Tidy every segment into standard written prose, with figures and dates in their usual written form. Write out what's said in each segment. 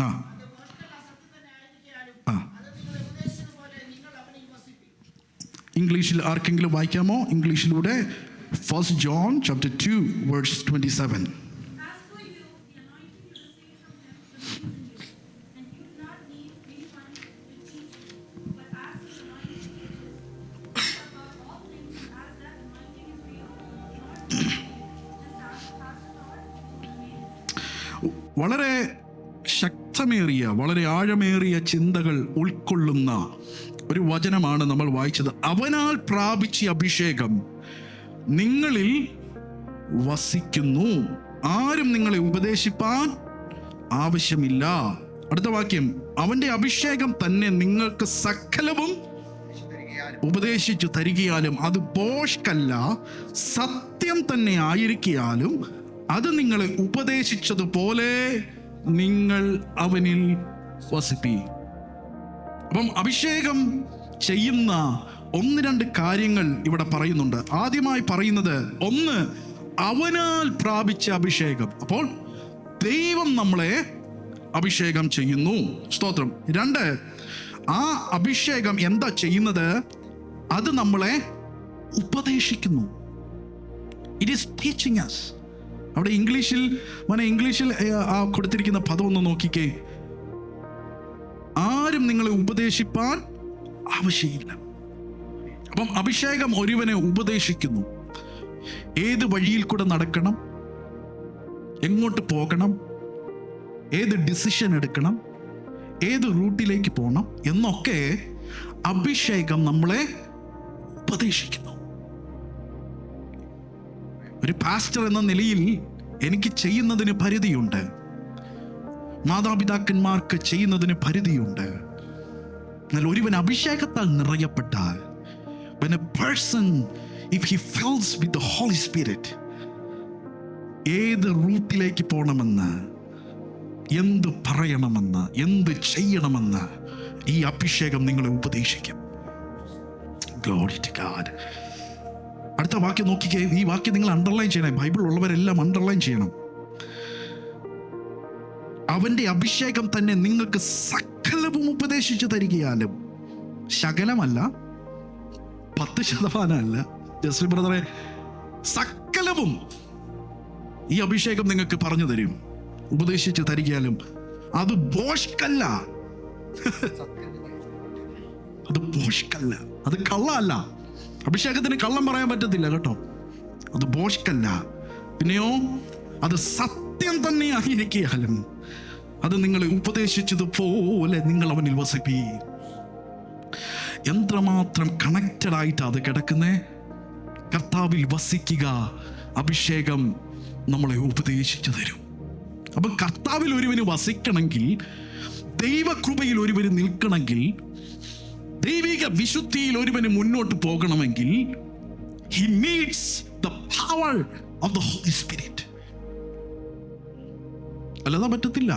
ആ ആ ഇംഗ്ലീഷിൽ ആർക്കെങ്കിലും വായിക്കാമോ? ഇംഗ്ലീഷിലൂടെ 1 John chapter 2 verse 27. വളരെ ശക്തമേറിയ, വളരെ ആഴമേറിയ ചിന്തകൾ ഉൾക്കൊള്ളുന്ന ഒരു വചനമാണ് നമ്മൾ വായിച്ചത്. അവനാൽ പ്രാപിച്ച അഭിഷേകം നിങ്ങളിൽ വസിക്കുന്നു, ആരും നിങ്ങളെ ഉപദേശിപ്പാൻ ആവശ്യമില്ല. അടുത്ത വാക്യം, അവന്റെ അഭിഷേകം തന്നെ നിങ്ങൾക്ക് സകലവും ഉപദേശിച്ചു തരികയാലും അത് ഭോഷ്കല്ല, സത്യം തന്നെ ആയിരിക്കാലും അത് നിങ്ങളെ ഉപദേശിച്ചതുപോലെ നിങ്ങൾ അവനിൽ വസിപ്പി. അപ്പം അഭിഷേകം ചെയ്യുന്ന 1-2 കാര്യങ്ങൾ ഇവിടെ പറയുന്നുണ്ട്. ആദ്യമായി പറയുന്നത്, ഒന്ന്, അവനാൽ പ്രാപിച്ച അഭിഷേകം. അപ്പോൾ ദൈവം നമ്മളെ അഭിഷേകം ചെയ്യുന്നു. സ്തോത്രം. 2, ആ അഭിഷേകം എന്താ ചെയ്യുന്നത്? അത് നമ്മളെ ഉപദേശിക്കുന്നു. It is teaching us. അവിടെ ഇംഗ്ലീഷിൽ ആ കൊടുത്തിരിക്കുന്ന പദം ഒന്ന് നോക്കിക്കേ. ആരും നിങ്ങളെ ഉപദേശിപ്പാൻ ആവശ്യമില്ല. അപ്പം അഭിഷേകം ഒരുവനെ ഉപദേശിക്കുന്നു. ഏത് വഴിയിൽ കൂടെ നടക്കണം, എങ്ങോട്ട് പോകണം, ഏത് ഡിസിഷൻ എടുക്കണം, ഏത് റൂട്ടിലേക്ക് പോകണം എന്നൊക്കെ അഭിഷേകം നമ്മളെ ഉപദേശിക്കുന്നു. ഒരു പാസ്റ്റർ എന്ന നിലയിൽ എനിക്ക് ചെയ്യുന്നതിന് പരിധിയുണ്ട്, മാതാപിതാക്കന്മാർക്ക് ചെയ്യുന്നതിന് പരിധിയുണ്ട്. എന്നാൽ ഒരുവൻ അഭിഷേകത്താൽ നിറയപ്പെട്ടാൽ, when a person, if he fills with the Holy Spirit, ഏത് റൂട്ടിലേക്ക് പോകണമെന്ന്, എന്ത് പറയണമെന്ന്, എന്ത് ചെയ്യണമെന്ന് ഈ അഭിഷേകം നിങ്ങളെ ഉപദേശിക്കും. Glory to God. അടുത്ത വാക്യം നോക്കിക്കേ. ഈ വാക്യം നിങ്ങൾ അണ്ടർലൈൻ ചെയ്യണം. ബൈബിൾ ഉള്ളവരെല്ലാം അണ്ടർലൈൻ ചെയ്യണം. അവന്റെ അഭിഷേകം തന്നെ നിങ്ങൾക്ക് സകലവും ഉപദേശിച്ചു തരികയാലും, ശകലമല്ല, 10% അല്ല, ജസ്ലി ബ്രദറെ, സകലവും ഈ അഭിഷേകം നിങ്ങൾക്ക് പറഞ്ഞു തരും, ഉപദേശിച്ചു തരികയാലും. അത് ഭോഷ്കല്ല, അത് ഭോഷ്കല്ല, അത് കള്ളല്ല. അഭിഷേകത്തിന് കള്ളം പറയാൻ പറ്റത്തില്ല കേട്ടോ. അത് ഭോഷ്കല്ല. പിന്നെയോ അത് സത്യം തന്നെ ആയിരിക്കാലും അത് നിങ്ങളെ ഉപദേശിച്ചതുപോലെ നിങ്ങൾ അവനിൽ വസിപ്പി. എത്രമാത്രം കണക്റ്റഡ് ആയിട്ട് അത് കിടക്കുന്നേ. കർത്താവിൽ വസിക്കുക, അഭിഷേകം നമ്മളെ ഉപദേശിച്ചു തരും. അപ്പൊ കർത്താവിൽ ഒരുവന് വസിക്കണമെങ്കിൽ, ദൈവകൃപയിൽ ഒരുവന് നിൽക്കണമെങ്കിൽ, ദൈവിക വിശുദ്ധിയിൽ ഒരുവന് മുന്നോട്ട് പോകണമെങ്കിൽ, he needs the power of the Holy Spirit. അല്ലാതെ പറ്റത്തില്ല.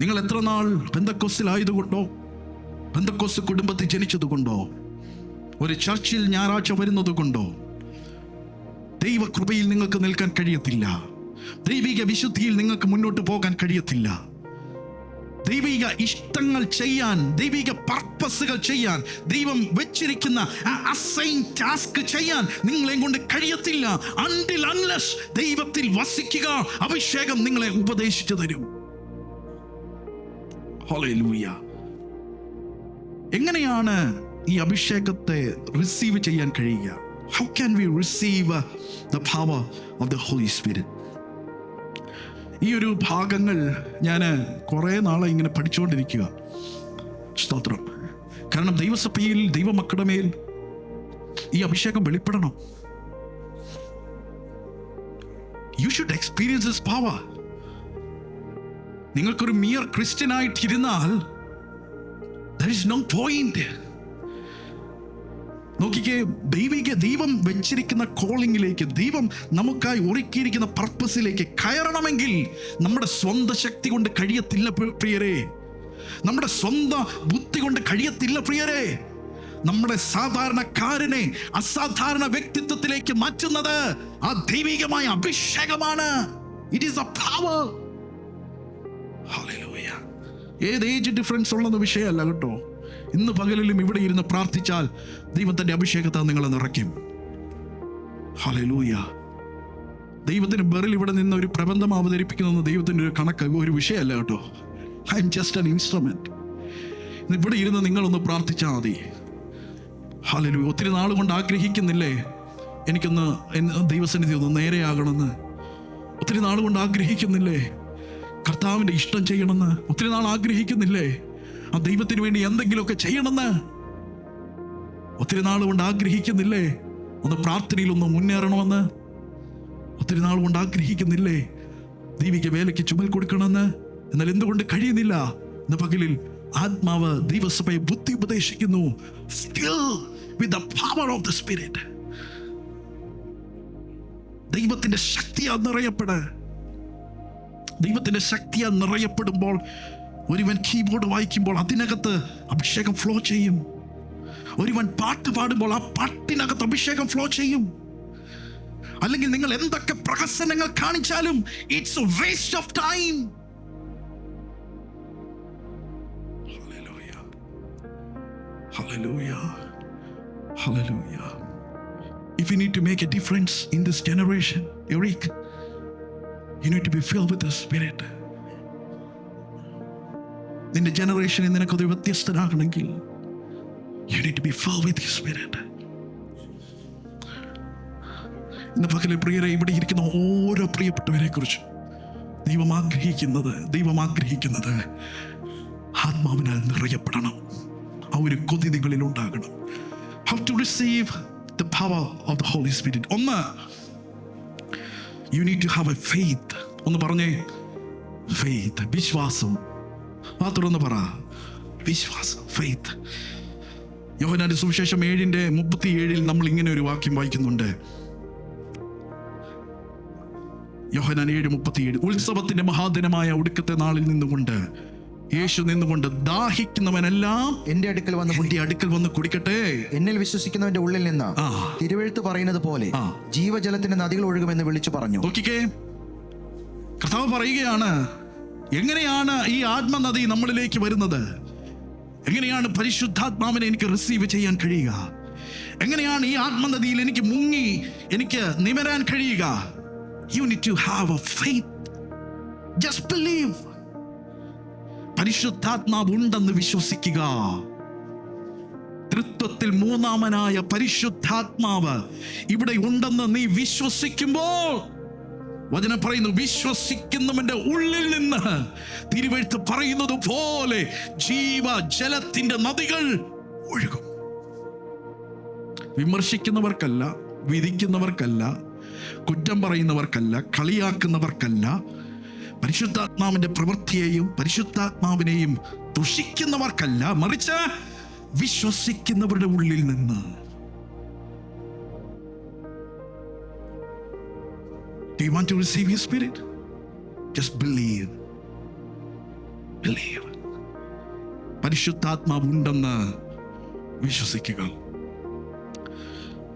നിങ്ങൾ എത്ര നാൾ പെന്തക്കോസ്തിലായതുകൊണ്ടോ, പെന്തക്കോസ്ത് കുടുംബത്തിൽ ജനിച്ചതുകൊണ്ടോ, ഒരു ചർച്ചിൽ ഞായറാഴ്ച വരുന്നത് കൊണ്ടോ ദൈവകൃപയിൽ നിങ്ങൾക്ക് നിൽക്കാൻ കഴിയത്തില്ല. ദൈവിക വിശുദ്ധിയിൽ നിങ്ങൾക്ക് മുന്നോട്ട് പോകാൻ കഴിയത്തില്ല. ദൈവിക ഇഷ്ടങ്ങൾ ചെയ്യാൻ, ദൈവിക പർപ്പസുകൾ ചെയ്യാൻ, ദൈവം വെച്ചിരിക്കുന്ന അസൈൻ ടാസ്ക് ചെയ്യാൻ നിങ്ങളെ കൊണ്ട് കഴിയത്തില്ല. until unless ദൈവത്തിൽ വസിക്കുക, അഭിഷേകം നിങ്ങളെ ഉപദേശിച്ചു തരും. ഹല്ലേലൂയ. എങ്ങനെയാണ് ഈ അഭിഷേകത്തെ റിസീവ് ചെയ്യാൻ കഴിയുക? How can we receive the power of the Holy Spirit? ഈ ഒരു ഭാഗങ്ങൾ ഞാൻ കുറേ നാളെ ഇങ്ങനെ പഠിച്ചുകൊണ്ടിരിക്കുക. സ്തോത്രം. കാരണം ദൈവസഭയിൽ, ദൈവമക്കളുടെ മേൽ ഈ അഭിഷേകം വെളിപ്പെടണം. You should experience this power. നിങ്ങൾക്കൊരു mere ക്രിസ്ത്യനായിട്ടിരുന്നാൽ there is no point. നോക്കിക്കേ, ദൈവം വെച്ചിരിക്കുന്ന കോളിങ്ങിലേക്ക്, ദൈവം നമുക്കായി ഒരുക്കിയിരിക്കുന്ന പർപ്പസിലേക്ക് കയറണമെങ്കിൽ നമ്മുടെ സ്വന്തം ശക്തി കൊണ്ട് കഴിയത്തില്ല പ്രിയരെ. നമ്മുടെ സ്വന്തം ബുദ്ധി കൊണ്ട് കഴിയത്തില്ല പ്രിയരെ. നമ്മുടെ സാധാരണക്കാരനെ അസാധാരണ വ്യക്തിത്വത്തിലേക്ക് മാറ്റുന്നത് ആ ദൈവികമായ അഭിഷേകമാണ്. It is a power. Hallelujah. ഏത് ഏജ് ഡിഫറൻസ് ഉള്ളത് വിഷയമല്ല കേട്ടോ. ഇന്ന് പകലിലും ഇവിടെ ഇരുന്ന് പ്രാർത്ഥിച്ചാൽ ദൈവത്തിൻ്റെ അഭിഷേകത്താൽ നിങ്ങളെ നിറയ്ക്കും. ഹല്ലേലൂയ. ദൈവത്തിന് ബെറിൽ ഇവിടെ നിന്ന് ഒരു പ്രബന്ധം അവതരിപ്പിക്കുന്ന ദൈവത്തിൻ്റെ ഒരു കണക്ക് ഒരു വിഷയമല്ല കേട്ടോ. I am just an instrument. ഇവിടെ ഇരുന്ന് നിങ്ങളൊന്ന് പ്രാർത്ഥിച്ചാൽ മതി. ഹല്ലേലൂയ. ഒത്തിരി നാൾ കൊണ്ട് ആഗ്രഹിക്കുന്നില്ലേ എനിക്കൊന്ന് ദൈവസന്നിധി ഒന്ന് നേരെയാകണമെന്ന്? ഒത്തിരി നാൾ കൊണ്ട് ആഗ്രഹിക്കുന്നില്ലേ കർത്താവിൻ്റെ ഇഷ്ടം ചെയ്യണമെന്ന്? ഒത്തിരി നാൾ ആഗ്രഹിക്കുന്നില്ലേ ആ ദൈവത്തിന് വേണ്ടി എന്തെങ്കിലുമൊക്കെ ചെയ്യണമെന്ന്? ഒത്തിരി നാൾ കൊണ്ട് ആഗ്രഹിക്കുന്നില്ലേ ഒന്ന് പ്രാർത്ഥനയിൽ ഒന്ന് മുന്നേറണമെന്ന്? ഒത്തിരി നാൾ കൊണ്ട് ആഗ്രഹിക്കുന്നില്ലേ ദൈവിക വേലയ്ക്ക് ചുമൽ കൊടുക്കണമെന്ന്? എന്നാൽ എന്തുകൊണ്ട് കഴിയുന്നില്ല? ഇന്ന് പകലിൽ ആത്മാവ് ദൈവസഭയെ ബുദ്ധി ഉപദേശിക്കുന്നു. Fill with the power of the Spirit. ദൈവത്തിന്റെ ശക്തിയാൽ നിറയപ്പെട്. ദൈവത്തിന്റെ ശക്തിയാൽ നിറയപ്പെടുമ്പോൾ ഒരുവൻ കീബോർഡ് വായിക്കുമ്പോൾ അതിനകത്ത് അഭിഷേകം ഫ്ലോ ചെയ്യും. ഒരുവൻ പാട്ട് പാടുമ്പോൾ ആ പാട്ടിനകത്ത് അഭിഷേകം ഫ്ലോ ചെയ്യും. അല്ലെങ്കിൽ നിങ്ങൾ എന്തൊക്കെ പ്രഹസനങ്ങൾ കാണിച്ചാലും it's A waste of time. Hallelujah. Hallelujah. Hallelujah. If you need to make a difference in this generation, Eric, you need to be filled with the Spirit. നിന്റെ ജനറേഷനിൽ നിനക്കൊരു വ്യത്യസ്തനാകണമെങ്കിൽ you need to be filled with the Spirit. ഇന്ന് പകലെ പ്രിയരെ ഇവിടെ ഇരിക്കുന്ന ഓരോ പ്രിയപ്പെട്ടവരെ കുറിച്ച് ദൈവം ആഗ്രഹിക്കുന്നത് ആത്മാവിനാൽ നിറയപ്പെടണം. ആ ഒരു കൊതി നിങ്ങളിൽ ഉണ്ടാകണം. How to receive the power of the Holy Spirit? ഒന്ന്, you need to have a faith. ഒന്ന് പറഞ്ഞേ, faith, വിശ്വാസം. ആ തുറന്ന് പറ, വിശ്വാസം, faith. യോഹന്നാന്റെ സുവിശേഷം 7:37 നമ്മൾ ഇങ്ങനെ ഒരു വാക്യം വായിക്കുന്നുണ്ട്. യോഹന്നാൻ 7:37, ഉത്സവത്തിന്റെ മഹാദിനമായ ഒടുക്കത്തെ നാളിൽ നിന്നുകൊണ്ട് യേശു നിന്നുകൊണ്ട് ദാഹിക്കുന്നവനെല്ലാം എന്റെ അടുക്കൽ വന്ന് കുടിക്കട്ടെ. എന്നിൽ വിശ്വസിക്കുന്നവന്റെ ഉള്ളിൽ നിന്ന് തിരുവെഴുത്ത് പറയുന്നത് പോലെ ജീവജലത്തിന്റെ നദികൾ ഒഴുകുമെന്ന് വിളിച്ചു പറഞ്ഞു. നോക്കിക്കേ, കർത്താവ് പറയുകയാണ്, എങ്ങനെയാണ് ഈ ആത്മനദി നമ്മളിലേക്ക് വരുന്നത്? എങ്ങനെയാണ് പരിശുദ്ധാത്മാവിനെ എനിക്ക് റിസീവ് ചെയ്യാൻ കഴിയുക? എങ്ങനെയാണ് ഈ ആത്മനദിയിൽ എനിക്ക് മുങ്ങി എനിക്ക് നിമരാൻ കഴിയുക? You need to have a faith. Just believe. പരിശുദ്ധാത്മാവ് ഉണ്ടെന്ന് വിശ്വസിക്കുക. തൃത്വത്തിൽ മൂന്നാമനായ പരിശുദ്ധാത്മാവ് ഇവിടെ ഉണ്ടെന്ന് നീ വിശ്വസിക്കുമ്പോൾ വചനം പറയുന്നു, വിശ്വസിക്കുന്നവന്റെ ഉള്ളിൽ നിന്ന് തിരുവെഴുത്ത് പറയുന്നത് പോലെ ജീവജലത്തിന്റെ നദികൾ ഒഴുകും. വിമർശിക്കുന്നവർക്കല്ല, വിധിക്കുന്നവർക്കല്ല, കുറ്റം പറയുന്നവർക്കല്ല, കളിയാക്കുന്നവർക്കല്ല, പരിശുദ്ധാത്മാവിന്റെ പ്രവൃത്തിയെയും പരിശുദ്ധാത്മാവിനെയും ദുഷിക്കുന്നവർക്കല്ല, മറിച്ച് വിശ്വസിക്കുന്നവരുടെ ഉള്ളിൽ നിന്ന്. Do you want to receive His Spirit? Just believe. Believe. പരിശുദ്ധാത്മാവ് ഉണ്ടെന്ന് വിശ്വസിക്കുക.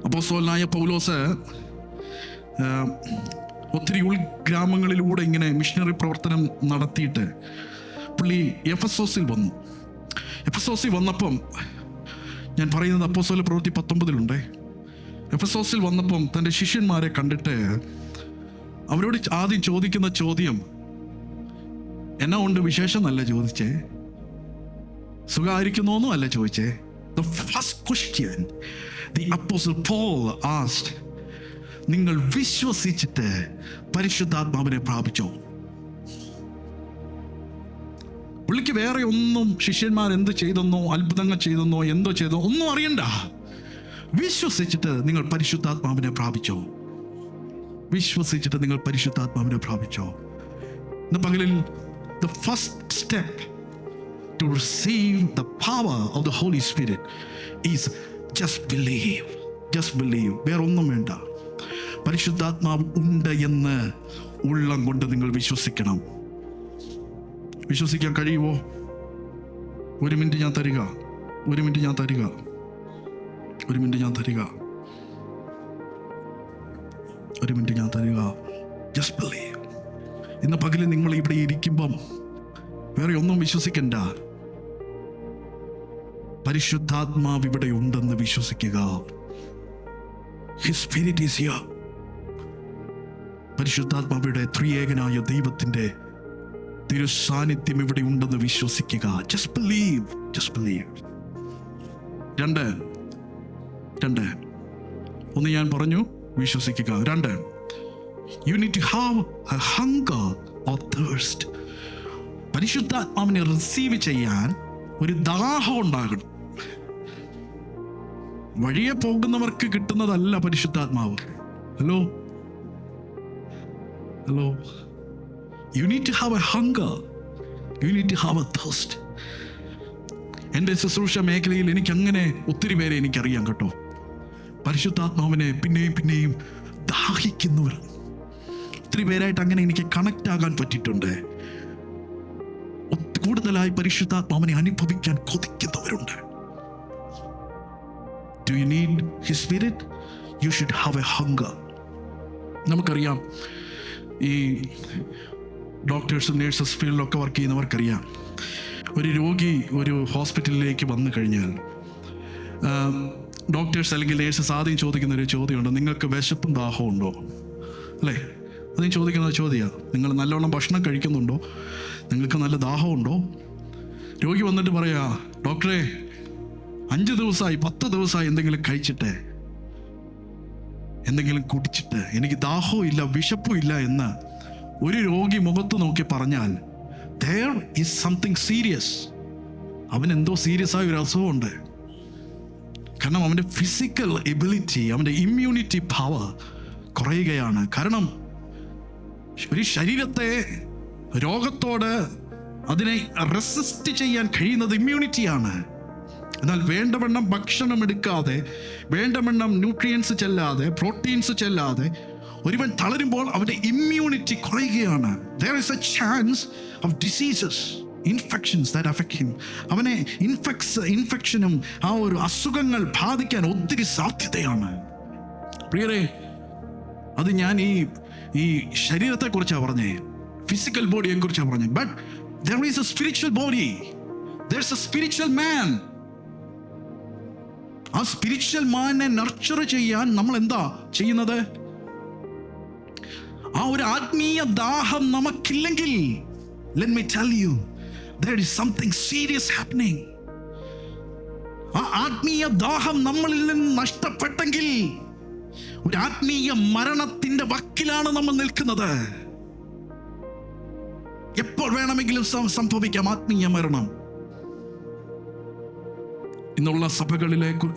അപ്പോസ്തലനായ പൗലോസ് ഒത്തിരി ഉൾഗ്രാമങ്ങളിലൂടെ ഇങ്ങനെ മിഷണറി പ്രവർത്തനം നടത്തിയിട്ട് പുള്ളി എഫെസോസിൽ വന്നു. എഫെസോസിൽ വന്നപ്പം, ഞാൻ പറയുന്നത് അപ്പോസ്തല പ്രവൃത്തി 19 എഫെസോസിൽ വന്നപ്പം തൻ്റെ ശിഷ്യന്മാരെ കണ്ടിട്ട് അവരോട് ആദ്യം ചോദിക്കുന്ന ചോദ്യം എന്നാ ഉണ്ട് വിശേഷം എന്നല്ല ചോദിച്ചേ, സുഖമായിരിക്കുന്നോന്നും അല്ല ചോദിച്ചേ. The first question the Apostle Paul asked, നിങ്ങൾ വിശ്വസിച്ചിട്ട് പരിശുദ്ധാത്മാവിനെ പ്രാപിച്ചോ? പുള്ളിക്ക് വേറെ ഒന്നും ശിഷ്യന്മാർ എന്ത് ചെയ്തെന്നോ അത്ഭുതങ്ങൾ ചെയ്തെന്നോ എന്തോ ചെയ്തോ ഒന്നും അറിയണ്ട. വിശ്വസിച്ചിട്ട് നിങ്ങൾ പരിശുദ്ധാത്മാവിനെ പ്രാപിച്ചോ? വിശ്വസിച്ചിട്ട് നിങ്ങൾ പരിശുദ്ധാത്മാവിനെ പ്രാപിച്ചോ? ഇന്ന് പകലിൽ the first step to receive the power of the Holy Spirit is just believe. Just believe. വേറെ ഒന്നും വേണ്ട. പരിശുദ്ധാത്മാവ് ഉണ്ട് എന്ന് ഉള്ളം കൊണ്ട് നിങ്ങൾ വിശ്വസിക്കണം. വിശ്വസിക്കാൻ കഴിയുമോ? ഒരു മിനിറ്റ് ഞാൻ തരിക. Just believe. ഇന്ന് പകല് നിങ്ങൾ ഇവിടെ ഇരിക്കുമ്പം വേറെ ഒന്നും വിശ്വസിക്കണ്ട. പരിശുദ്ധാത്മാവ് ഇവിടെ ഉണ്ടെന്ന് വിശ്വസിക്കുക. His spirit is here. പരിശുദ്ധാത്മാവിടെ ത്രിയേകനായ ദൈവത്തിന്റെ തിരുസാന്നിധ്യം ഇവിടെ ഉണ്ടെന്ന് വിശ്വസിക്കുക. Just believe. Just believe. രണ്ട് ഒന്ന് ഞാൻ പറഞ്ഞു, വിശ്വസിക്കുക. രണ്ട്, you need to have a hunger or thirst. പരിശുദ്ധാത്മാവിനെ റിസീവ് ചെയ്യാൻ ഒരു ദാഹം ഉണ്ടാകണം. വഴിയെ പോകുന്നവർക്ക് കിട്ടുന്നതല്ല പരിശുദ്ധാത്മാവ്. Hello, you need to have a hunger, you need to have a thirst. എൻ്റെ ശുശ്രൂഷ മേഖലയിൽ എനിക്ക് അങ്ങനെ ഒത്തിരി പേരെ എനിക്കറിയാം കേട്ടോ. പരിശുദ്ധാത്മാവിനെ പിന്നെയും ദാഹിക്കുന്നവർ ഒത്തിരി പേരായിട്ട് അങ്ങനെ എനിക്ക് കണക്ട് ആകാൻ പറ്റിയിട്ടുണ്ട്. കൂടുതലായി പരിശുദ്ധാത്മാവിനെ അനുഭവിക്കാൻ കൊതിക്കുന്നവരുണ്ട്. Do you need His Spirit? You should have a hunger. നമുക്കറിയാം, ഈ ഡോക്ടേഴ്സും നേഴ്സസ് ഫീൽഡിലൊക്കെ വർക്ക് ചെയ്യുന്നവർക്കറിയാം, ഒരു രോഗി ഒരു ഹോസ്പിറ്റലിലേക്ക് വന്നു കഴിഞ്ഞാൽ ഡോക്ടേഴ്സ് അല്ലെങ്കിൽ നേഴ്സസ് ആദ്യം ചോദിക്കുന്ന ഒരു ചോദ്യമുണ്ട്, നിങ്ങൾക്ക് വിശപ്പും ദാഹവും ഉണ്ടോ? അല്ലേ? ആദ്യം ചോദിക്കുന്ന ചോദ്യമാണ്, നിങ്ങൾ നല്ലോണം ഭക്ഷണം കഴിക്കുന്നുണ്ടോ? നിങ്ങൾക്ക് നല്ല ദാഹമുണ്ടോ? രോഗി വന്നിട്ട് പറയാ, ഡോക്ടറെ 5 ദിവസമായി 10 ദിവസമായി എന്തെങ്കിലും കഴിച്ചിട്ട്, എന്തെങ്കിലും കുടിച്ചിട്ട് എനിക്ക് ദാഹവും ഇല്ല വിശപ്പും ഇല്ല എന്ന് ഒരു രോഗി മുഖത്ത് നോക്കി പറഞ്ഞാൽ there is something serious. അവൻ എന്തോ സീരിയസ് ആയ ഒരു അസുഖമുണ്ട്. കാരണം അവൻ്റെ ഫിസിക്കൽ എബിലിറ്റി, അവൻ്റെ ഇമ്മ്യൂണിറ്റി പവർ കുറയുകയാണ്. കാരണം ഒരു ശരീരത്തെ രോഗത്തോട് അതിനെ റെസിസ്റ്റ് ചെയ്യാൻ കഴിയുന്നത് ഇമ്മ്യൂണിറ്റിയാണ്. എന്നാൽ വേണ്ടവണ്ണം ഭക്ഷണം എടുക്കാതെ, വേണ്ടവണ്ണം ന്യൂട്രിയൻസ് ചെല്ലാതെ, പ്രോട്ടീൻസ് ചെല്ലാതെ ഒരുവൻ തളരുമ്പോൾ അവൻ്റെ ഇമ്മ്യൂണിറ്റി കുറയുകയാണ്. There is a chance of diseases, infections that affect him. അവനെ ഇൻഫെക്ഷനും ആ ഒരു അസുഖങ്ങൾ ബാധിക്കാൻ ഒത്തിരി സാധ്യതയാണ്. പ്രിയരെ, അത് ഞാൻ ഈ ശരീരത്തെക്കുറിച്ചാണ് പറഞ്ഞേ, ഫിസിക്കൽ ബോഡിയെ കുറിച്ചാണ് പറഞ്ഞേ. But there is a spiritual body. There's a spiritual man. ആ സ്പിരിച്വൽ മാനെ നർച്ചർ ചെയ്യാൻ നമ്മൾ എന്താ ചെയ്യുന്നത്? ആ ഒരു ആത്മീയ ദാഹം നമുക്കില്ലെങ്കിൽ, let me tell you, there is something serious happening. ആ ആത്മീയ ദാഹം നമ്മളിൽ നിന്ന് നഷ്ടപ്പെട്ടെങ്കിൽ ഒരു ആത്മീയ മരണത്തിന്റെ വക്കിലാണ് നമ്മൾ നിൽക്കുന്നത്. എപ്പോൾ വേണമെങ്കിലും സംഭവിക്കാം ആത്മീയ മരണം. ഇന്നുള്ള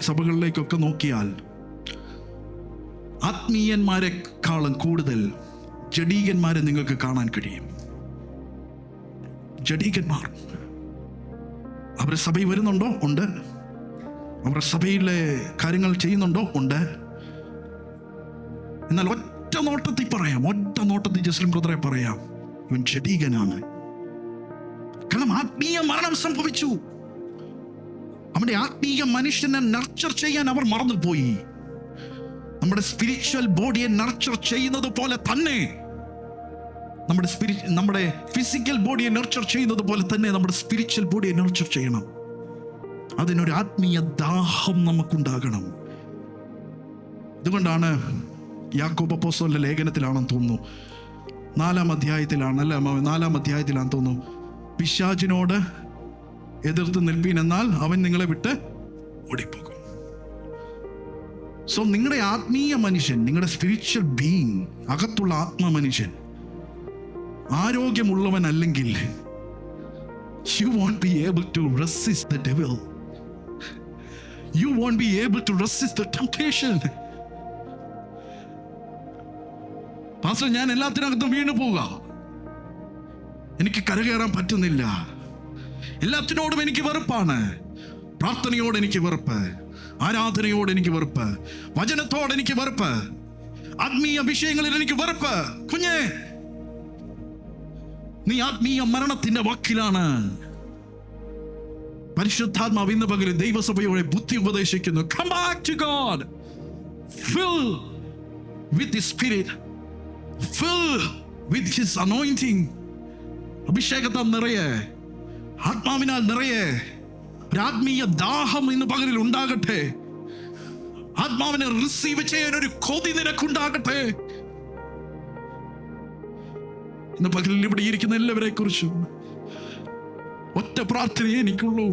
സഭകളിലേക്കൊക്കെ നോക്കിയാൽ ആത്മീയന്മാരെക്കാളും കൂടുതൽ ജഡീകന്മാരെ നിങ്ങൾക്ക് കാണാൻ കഴിയും. ജഡീകന്മാർ അവരുടെ സഭയിൽ വരുന്നുണ്ടോ? ഉണ്ട്. അവരുടെ സഭയിലെ കാര്യങ്ങൾ ചെയ്യുന്നുണ്ടോ? ഉണ്ട്. എന്നാൽ ഒറ്റ നോട്ടത്തിൽ ജസ്ലിം ബ്രദറെ പറയാം, ഇവൻ ജഡീകനാണ്. കാരണം ആത്മീയ മരണം സംഭവിച്ചു. നമ്മുടെ ആത്മീയ മനുഷ്യനെ നർച്ചർ ചെയ്യാൻ അവർ മറന്നുപോയി. നമ്മുടെ സ്പിരിച്വൽ ബോഡിയെ നർച്ചർ ചെയ്യുന്നത് പോലെ തന്നെ നമ്മുടെ ഫിസിക്കൽ ബോഡിയെ നർച്ചർ ചെയ്യുന്നത് പോലെ തന്നെ നമ്മുടെ സ്പിരിച്വൽ ബോഡിയെ നർച്ചർ ചെയ്യണം. അതിനൊരു ആത്മീയ ദാഹം നമുക്കുണ്ടാകണം. അതുകൊണ്ടാണ് യാക്കോബ് അപ്പോസ്തലന്റെ ലേഖനത്തിലാണെന്ന് തോന്നുന്നു, 4-ാം അധ്യായത്തിലാണെന്ന് തോന്നുന്നു, പിശാചിനോട് എതിർത്ത് നിൽപ്പീൻ, എന്നാൽ അവൻ നിങ്ങളെ വിട്ട് ഓടിപ്പോകും. സോ നിങ്ങളുടെ ആത്മീയ മനുഷ്യൻ, നിങ്ങളുടെ സ്പിരിച്വൽ ബീയിങ്, അകത്തുള്ള ആത്മമനുഷ്യൻ ആരോഗ്യമുള്ളവനല്ലെങ്കിൽ you won't be able to resist the devil. You won't be able to resist the temptation. Pastor, ഞാൻ എല്ലാത്തിനകത്തും വീണു പോവുക, എനിക്ക് കരകയറാൻ പറ്റുന്നില്ല, എല്ലാത്തിനോടും എനിക്ക് വെറുപ്പാണ്. പ്രാർത്ഥനയോട് എനിക്ക് വെറുപ്പ്, ആരാധനയോട് എനിക്ക് വെറുപ്പ്, വചനത്തോട് എനിക്ക് വെറുപ്പ്, ആത്മീയ വിഷയങ്ങളിൽ എനിക്ക് വെറുപ്പ്. കുഞ്ഞേ, നീ ആത്മീയ മരണത്തിന്റെ വക്കിലാണ്. പരിശുദ്ധാത്മാവ് ഇന്ന് പകരം ദൈവസഭയോടെ ബുദ്ധി ഉപദേശിക്കുന്നു. Come back to God. Fill with the Spirit. Fill with his anointing, അഭിഷേകത്താൽ നിറയെ, ആത്മാവിനാൽ നിറയെ. ഒരു ആത്മീയ ദാഹം ഇന്ന് പകലിൽ ഉണ്ടാകട്ടെ. ആത്മാവിനെ റിസീവ് ചെയ്യാൻ ഒരു കൊതി നിനക്കുണ്ടാകട്ടെ. ഇന്ന് പകലിൽ ഇവിടെ ഇരിക്കുന്ന എല്ലാവരെ കുറിച്ചും ഒറ്റ പ്രാർത്ഥനയെ എനിക്കുള്ളൂ.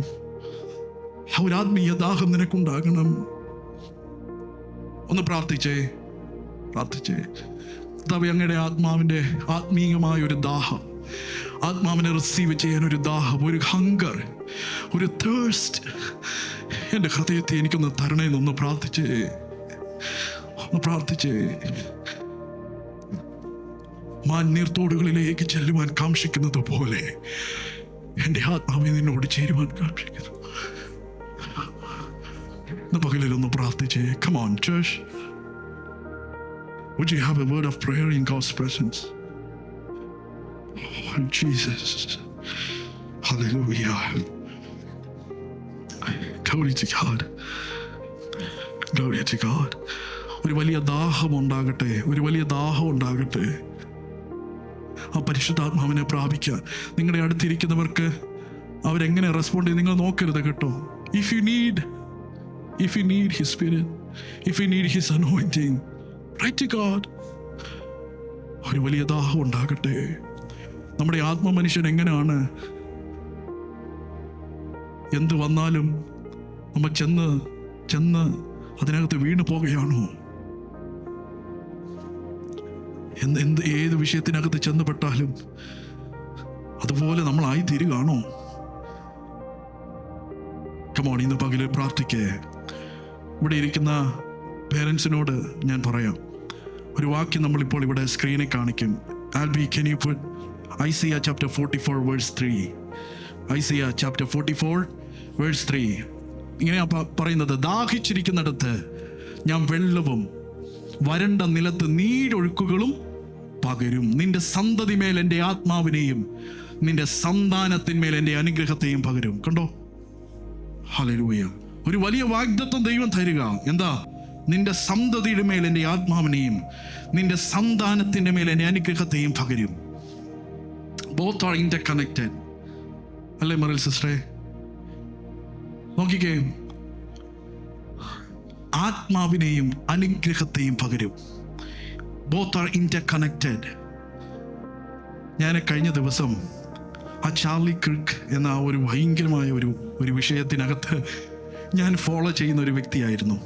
ഒരു ആത്മീയ ദാഹം നിനക്കുണ്ടാകണം. ഒന്ന് പ്രാർത്ഥിച്ചേ. കർത്താവേ, അങ്ങയുടെ ആത്മാവിൻ്റെ ആത്മീയമായ ഒരു ദാഹം, ആത്മാവിനെ റിസീവ് ചെയ്യാൻ ഒരു ദാഹം, ഒരു ഹങ്കർ, ഒരു തേഴ്സ്റ്റ് എൻ്റെ ഹൃദയത്തെ എനിക്കൊന്ന് തരണേന്നൊന്ന് പ്രാർത്ഥിച്ചേ. മാന്നീർത്തോടുകളിലേക്ക് ചെല്ലുവാൻ കാക്ഷിക്കുന്നത് പോലെ എൻ്റെ ആത്മാവിനെ നിന്നോട് ചേരുവാൻ കാക്ഷിക്കുന്നു. ഇന്ന് പകലിലൊന്ന് പ്രാർത്ഥിച്ചേ. Come on, church. Would you have a word of prayer in God's presence? Oh, Jesus. Hallelujah. Glory to God. Glory to God. ഒരു വലിയ ദാഹം ഉണ്ടാകട്ടെ. ആ പരിശുദ്ധാത്മാവിനെ പ്രാപിക്കാൻ നിങ്ങളുടെ അടുത്തിരിക്കുന്നവർക്ക് അവരെങ്ങനെ റെസ്പോണ്ട് ചെയ്യും നിങ്ങൾ നോക്കരുത് കേട്ടോ. If you need His Spirit, if you need His anointing, pray to God. ഒരു വലിയ ദാഹം ഉണ്ടാകട്ടെ. നമ്മുടെ ആത്മമനുഷ്യൻ എങ്ങനെയാണ്? എന്ത് വന്നാലും നമ്മൾ ചെന്ന് അതിനകത്ത് വീണു പോകുകയാണോ? ഏത് വിഷയത്തിനകത്ത് ചെന്നപ്പെട്ടാലും അതുപോലെ നമ്മളായി തീരുകയാണോ? കമോൺ, ഇന്ന് പകല് പ്രാർത്ഥിക്കേ. ഇവിടെ ഇരിക്കുന്ന പേരൻസിനോട് ഞാൻ പറയാം, ഒരു വാക്യം നമ്മളിപ്പോൾ ഇവിടെ സ്ക്രീനിൽ കാണിക്കും. Albi, can you put Isaiah chapter 44 verse 3? Isaiah chapter 44 verse 3 ഇങ്ങനെയാ പറയുന്നത്: ദാഹിച്ചിരിക്കുന്നിടത്ത് ഞാൻ വെള്ളവും വരണ്ട നിലത്ത് നീരൊഴുക്കുകളും പകരും. നിന്റെ സന്തതിമേൽ എൻ്റെ ആത്മാവിനെയും നിന്റെ സന്താനത്തിന്മേൽ എൻ്റെ അനുഗ്രഹത്തെയും പകരും. കണ്ടോ? ഹല്ലേലൂയ. ഒരു വലിയ വാഗ്ദത്തം ദൈവം തരിക. എന്താ? നിന്റെ സന്തതിയുടെ മേൽ എൻ്റെ ആത്മാവിനെയും നിന്റെ സന്താനത്തിൻ്റെ മേൽ എൻ്റെ അനുഗ്രഹത്തെയും പകരും. Both are interconnected. അല്ലേ മറിൽ സിസ്റ്ററെ? നോക്കിക്കേ, ആത്മാവിനെയും അനുഗ്രഹത്തെയും പകരും. Both are interconnected. ഞാൻ കഴിഞ്ഞ ദിവസം ആ ചാർലി ക്രിക്ക് എന്ന ഒരു ഭയങ്കരമായ ഒരു വിഷയത്തിനകത്ത് ഞാൻ ഫോളോ ചെയ്യുന്ന ഒരു വ്യക്തിയായിരുന്നു.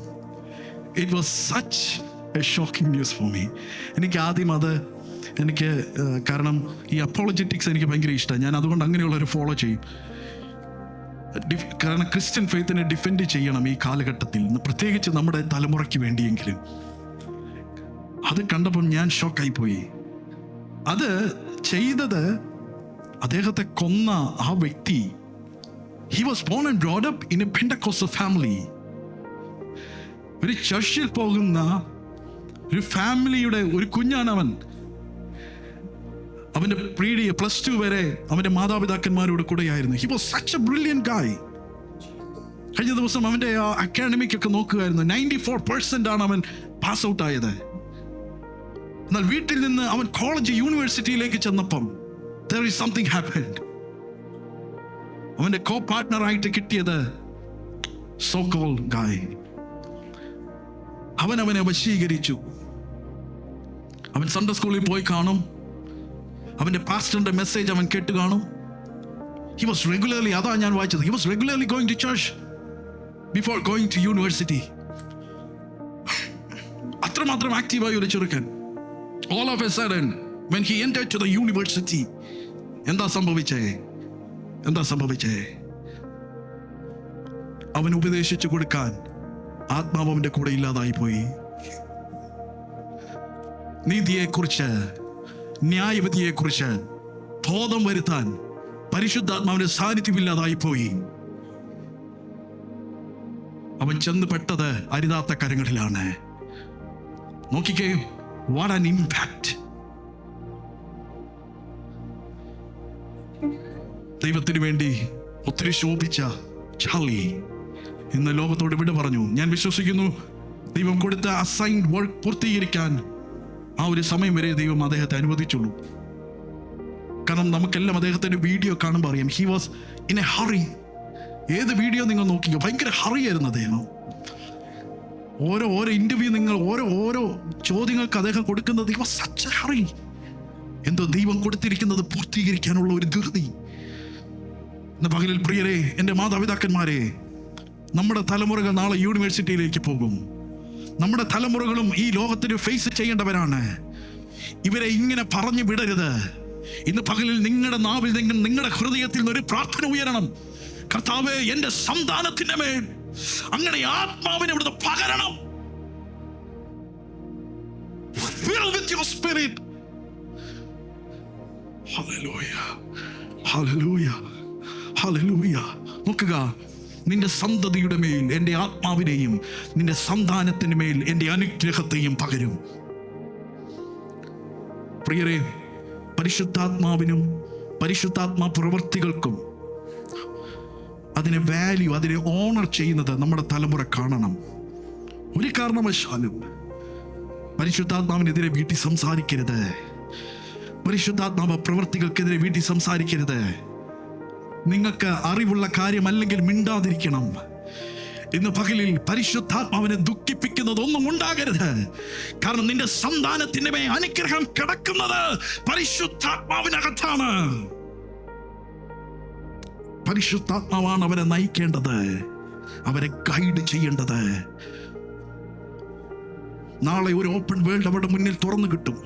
It was such A shocking news for me. എനിക്ക് കാരണം ഈ അപ്പോളജറ്റിക്സ് എനിക്ക് ഭയങ്കര ഇഷ്ടമാണ്. ഞാൻ അതുകൊണ്ട് അങ്ങനെയുള്ളവർ ഫോളോ ചെയ്യും. കാരണം ക്രിസ്ത്യൻ ഫെയ്ത്തിനെ ഡിഫെൻഡ് ചെയ്യണം ഈ കാലഘട്ടത്തിൽ, പ്രത്യേകിച്ച് നമ്മുടെ തലമുറയ്ക്ക് വേണ്ടിയെങ്കിലും. അത് കണ്ടപ്പോൾ ഞാൻ ഷോക്കായി പോയി. അത് ചെയ്തത് അദ്ദേഹത്തെ കൊന്ന ആ വ്യക്തി, he was born and brought up in a Pentecostal family. ഒരു ചർച്ചിൽ പോകുന്ന ഒരു ഫാമിലിയുടെ ഒരു കുഞ്ഞാണ് അവൻ. അവൻ്റെ +2 വരെ അവൻ്റെ മാതാപിതാക്കന്മാരോട് കൂടെയായിരുന്നു. He was such a brilliant guy. കഴിഞ്ഞ ദിവസം അവൻ്റെ അക്കാഡമിക് ഒക്കെ നോക്കുകയായിരുന്നു. 94% ആണ് അവൻ പാസ് ഔട്ട് ആയത്. എന്നാൽ വീട്ടിൽ നിന്ന് അവൻ കോളേജ് യൂണിവേഴ്സിറ്റിയിലേക്ക് ചെന്നപ്പം there is something happened. അവൻ്റെ പാർട്ട്ണറായിട്ട് കിട്ടിയത് so called guy. അവനെ വശീകരിച്ചു. അവൻ സൺഡേ സ്കൂളിൽ പോയി കാണും. അവൻ്റെ പാസ്റ്ററിന്റെ മെസ്സേജ് അവൻ കേട്ട് കാണും. He was regularly, അതാ ഞാൻ വായിച്ചത്, he was regularly going to church before going to university. അത്രമാത്രം ആക്റ്റീവായ ഒരു ചെറുക്കൻ. All of a sudden when he entered to the university, എന്താ സംഭവിച്ചേ? അവൻ ഉപദേശിച്ചു കൊടുക്കാൻ ആത്മാവ് അവന്റെ കൂടെ ഇല്ലാതായി പോയി. നീതിയെക്കുറിച്ച്, ന്യായവിധിയെക്കുറിച്ച് ബോധം വരുത്താൻ പരിശുദ്ധാത്മാവിന്റെ സാന്നിധ്യമില്ലാതായി പോയി. അവൻ ചെന്ന് പെട്ടത് അരുതാത്ത കരങ്ങളിലാണ്. നോക്കിക്കേ, what an impact. ദൈവത്തിന് വേണ്ടി ഒത്തിരി ശോഭിച്ച ചാർലി ഇന്ന് ലോകത്തോട് വിട പറഞ്ഞു. ഞാൻ വിശ്വസിക്കുന്നു ദൈവം കൊടുത്ത അസൈൻഡ് വർക്ക് പൂർത്തീകരിക്കാൻ ആ ഒരു സമയം വരെ ദൈവം അദ്ദേഹത്തെ അനുവദിച്ചുള്ളൂ. കാരണം നമുക്കെല്ലാം അദ്ദേഹത്തിൻ്റെ വീഡിയോ കാണുമ്പോൾ അറിയാം, he was in A hurry. ഏത് വീഡിയോ നിങ്ങൾ നോക്കിക്കോ, ഭയങ്കര ഹറിയായിരുന്നു അദ്ദേഹം. ഓരോ ഇൻ്റർവ്യൂ നിങ്ങൾ ഓരോ ചോദ്യങ്ങൾക്ക് അദ്ദേഹം കൊടുക്കുന്നത് he was such A hurry. എന്തോ ദൈവം കൊടുത്തിരിക്കുന്നത് പൂർത്തീകരിക്കാനുള്ള ഒരു ധൃതി. ഇന്ന് പകലിൽ പ്രിയരെ, എൻ്റെ മാതാപിതാക്കന്മാരെ, നമ്മുടെ തലമുറകൾ നാളെ യൂണിവേഴ്സിറ്റിയിലേക്ക് പോകും. നമ്മുടെ തലമുറകളും ഈ ലോകത്തിന് ഫേസ് ചെയ്യേണ്ടവരാണ്. ഇവരെ ഇങ്ങനെ പറഞ്ഞു വിടരുത്. ഇന്ന് പകലിൽ നിങ്ങളുടെ നാവിൽ നിങ്ങളുടെ ഹൃദയത്തിൽ നിന്ന് ഒരു പ്രാർത്ഥന ഉയരണം. കർത്താവേ, എൻ്റെ സന്താനത്തിന്റെ മേൽ അങ്ങനെ ആത്മാവിനെ ഇവിടുന്ന് പകരണം. Fill with your spirit. Hallelujah. Hallelujah. Hallelujah. നോക്കുക, നിന്റെ സന്തതിയുടെ മേൽ എൻ്റെ ആത്മാവിനെയും നിന്റെ സന്താനത്തിന് മേൽ എൻ്റെ അനുഗ്രഹത്തെയും പകരും. പ്രിയരെ, പരിശുദ്ധാത്മാവിനും പരിശുദ്ധാത്മാ പ്രവൃത്തികൾക്കും അതിനെ വാല്യൂ, അതിനെ ഓണർ ചെയ്യുന്നത് നമ്മുടെ തലമുറ കാണണം. ഒരു കാരണവശാലും പരിശുദ്ധാത്മാവിനെതിരെ വീട്ടിൽ സംസാരിക്കരുത്. പരിശുദ്ധാത്മാവ് പ്രവൃത്തികൾക്കെതിരെ വീട്ടിൽ സംസാരിക്കരുത്. നിങ്ങൾക്ക് അറിവുള്ള കാര്യമല്ലെങ്കിൽ മിണ്ടാതിരിക്കണം. ഇന്ന് പകലിൽ പരിശുദ്ധാത്മാവിനെ ദുഃഖിപ്പിക്കുന്നതൊന്നും ഉണ്ടാകരുത്. കാരണം നിന്റെ സന്താനത്തിന്റെ മേൽ അനുഗ്രഹം കിടക്കുന്നത് പരിശുദ്ധാത്മാവിനകത്താണ്. പരിശുദ്ധാത്മാവാണ് അവരെ നയിക്കേണ്ടത്, അവരെ ഗൈഡ് ചെയ്യേണ്ടത്. നാളെ ഒരു ഓപ്പൺ വേൾഡ് അവരുടെ മുന്നിൽ തുറന്നു കിട്ടും.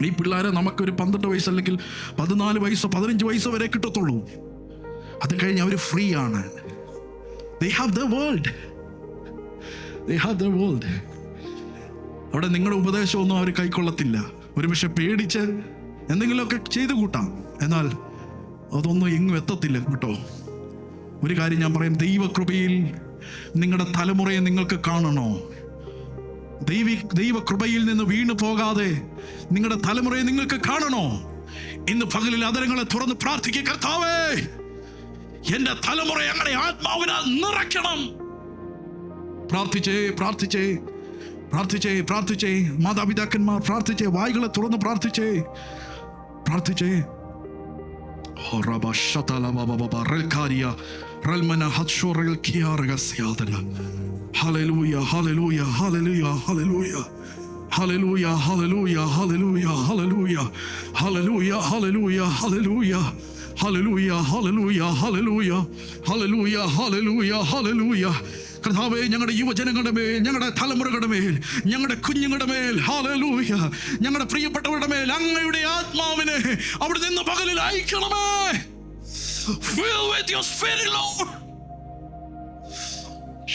ഈ പിള്ളേരെ നമുക്കൊരു 12 വയസ്സ് അല്ലെങ്കിൽ 14 വയസ്സോ 15 വയസ്സോ വരെ കിട്ടത്തുള്ളൂ. അത് കഴിഞ്ഞ് അവർ ഫ്രീ ആണ്. They have the world. They have the world. അവിടെ നിങ്ങളുടെ ഉപദേശമൊന്നും അവർ കൈക്കൊള്ളത്തില്ല. ഒരു പക്ഷെ പേടിച്ച് എന്തെങ്കിലുമൊക്കെ ചെയ്തു കൂട്ടാം, എന്നാൽ അതൊന്നും എങ്ങും എത്തത്തില്ല കേട്ടോ. ഒരു കാര്യം ഞാൻ പറയാം, ദൈവകൃപയിൽ നിങ്ങളുടെ തലമുറയെ നിങ്ങൾക്ക് കാണണോ? ദൈവകൃപയിൽ നിന്ന് വീണു പോകാതെ നിങ്ങളുടെ തലമുറയെ നിങ്ങൾക്ക് കാണണോ? ഇന്ന് പകലിൽ അതരങ്ങളെ തുറന്ന് പ്രാർത്ഥിക്കുക, കർത്താവേ, എന്റെ തലമുറ അങ്ങനെ ആത്മാവിനാൽ നിറയ്ക്കണം. പ്രാർത്ഥിച്ചേ പ്രാർത്ഥിച്ചേ പ്രാർത്ഥിച്ചേ പ്രാർത്ഥിച്ചേ മാതാപിതാക്കന്മാർ പ്രാർത്ഥിച്ചേ, വായികളെ തുറന്ന് പ്രാർത്ഥിച്ചേ പ്രാർത്ഥിച്ചേ. Hallelujah, hallelujah, hallelujah, hallelujah. Hallelujah, hallelujah, hallelujah, hallelujah. Hallelujah, hallelujah, hallelujah. Hallelujah, hallelujah, hallelujah. Hallelujah, hallelujah, hallelujah. കർത്താവേ, ഞങ്ങളുടെ യുവജനങ്ങളുടെ മേൽ, ഞങ്ങളുടെ തലമുറകളുടെ മേൽ, ഞങ്ങളുടെ കുഞ്ഞുങ്ങളുടെ മേൽ, ഹല്ലേലൂയ, ഞങ്ങളുടെ പ്രിയപ്പെട്ടവരുടെ മേൽ അങ്ങയുടെ ആത്മാവിനെ അവിടെ നിന്ന് പകലിൽ അയക്കണമേ. Fill with your spirit, Lord.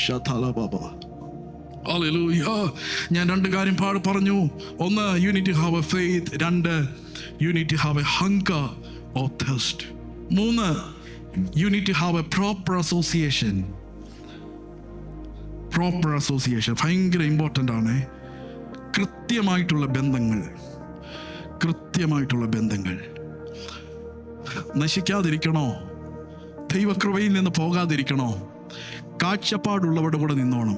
Shatalababa. Hallelujah. ഞാൻ 2 കാര്യം പറഞ്ഞു. ഒന്ന്, you need to have a faith. 2, you need to have a hunger or thirst. 3, you need to have a proper association. Proper association ഭയങ്കര ഇമ്പോർട്ടൻ്റ് ആണ്. കൃത്യമായിട്ടുള്ള ബന്ധങ്ങൾ നശിക്കാതിരിക്കണോ? ദൈവകൃപയിൽ നിന്ന് പോകാതിരിക്കണോ? കാഴ്ചപ്പാടുള്ളവരുടെ കൂടെ നിന്നോണം.